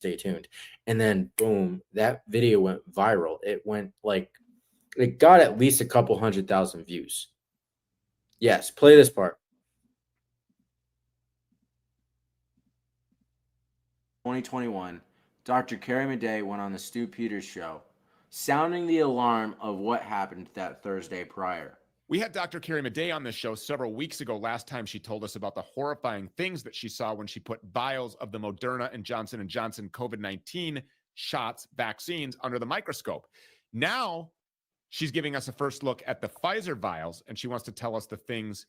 stay tuned. And then boom, that video went viral. It went like, it got at least a couple 100,000 views. Yes, play this part. 2021, Dr. Carrie Madej went on the Stu Peters show, sounding the alarm of what happened that Thursday prior. We had Dr. Carrie Madej on this show several weeks ago. Last time she told us about the horrifying things that she saw when she put vials of the Moderna and Johnson & Johnson COVID-19 shots, vaccines, under the microscope. Now she's giving us a first look at the Pfizer vials, and she wants to tell us the things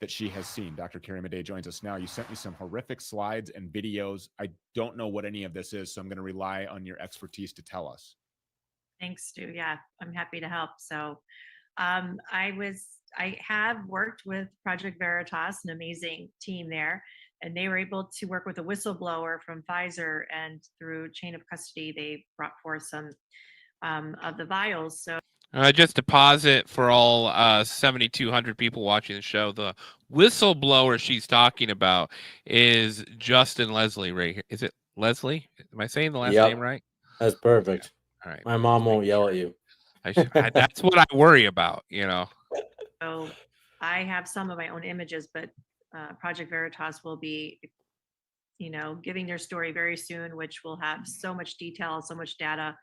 that she has seen. Dr. Carrie Madej joins us now. You sent me some horrific slides and videos. I don't know what any of this is, so I'm going to rely on your expertise to tell us. Thanks, Stu. Yeah, I'm happy to help. So I have worked with Project Veritas, an amazing team there, and they were able to work with a whistleblower from Pfizer, and through chain of custody, they brought forth some of the vials. So just to pause it for all 7,200 people watching the show, the whistleblower she's talking about is Justin Leslie right here. Is it Leslie? Am I saying the last name right? That's perfect. Okay. All right. My mom won't yell at you. That's what I worry about, you know. So I have some of my own images, but Project Veritas will be, giving their story very soon, which will have so much detail, so much data.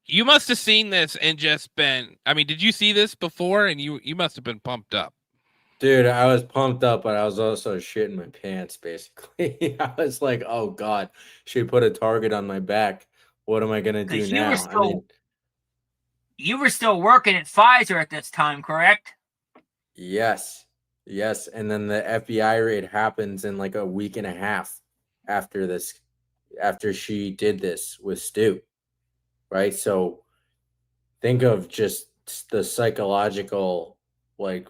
You must have seen this and just been, did you see this before? And you must have been pumped up. Dude, I was pumped up, but I was also shitting my pants, basically. I was like, oh, God, she put a target on my back. What am I going to do now? You were still working at Pfizer at this time, correct? Yes. And then the FBI raid happens in like a week and a half after this, after she did this with Stu. Right? So think of just the psychological, like,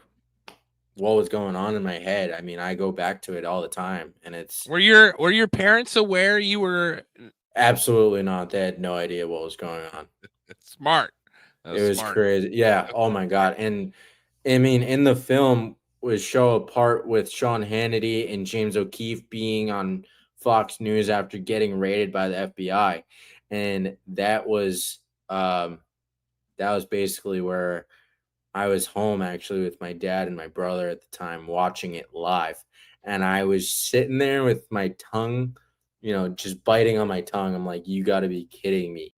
what was going on in my head. I go back to it all the time, and it's... Were your parents aware you were... Absolutely not. They had no idea what was going on. It's smart. It was crazy. Yeah. Oh my God. And in the film was show a part with Sean Hannity and James O'Keefe being on Fox News after getting raided by the FBI. And that was basically where I was home, actually, with my dad and my brother at the time, watching it live. And I was sitting there with my tongue, just biting on my tongue. I'm like, you got to be kidding me.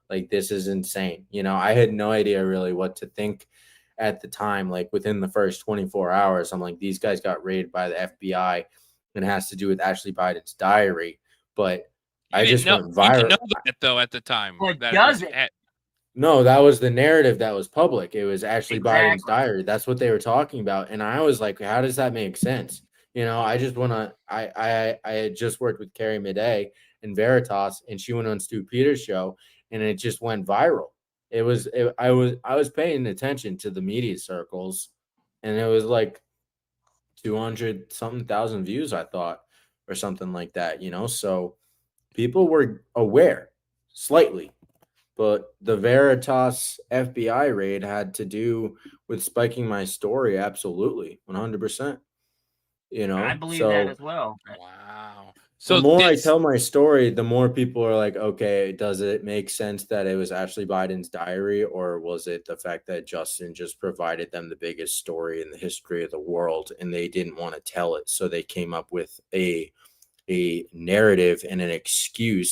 Like, this is insane. I had no idea really what to think at the time. Like, within the first 24 hours, I'm like, these guys got raided by the FBI, and it has to do with Ashley Biden's diary. But I just went viral. You didn't know that, though, at the time. Well, does it? No, that was the narrative that was public. It was Ashley Biden's diary. That's what they were talking about. And I was like, how does that make sense? I just want to, I had just worked with Carrie Madej in Veritas, and she went on Stu Peters' show, and it just went viral. I was paying attention to the media circles, and it was like 200 something thousand views, I thought, or something like that, so people were aware slightly. But the Veritas FBI raid had to do with spiking my story. Absolutely. 100%. I believe that as well. Wow. So the more I tell my story, the more people are like, okay, does it make sense that it was Ashley Biden's diary, or was it the fact that Justin just provided them the biggest story in the history of the world and they didn't want to tell it? So they came up with a narrative and an excuse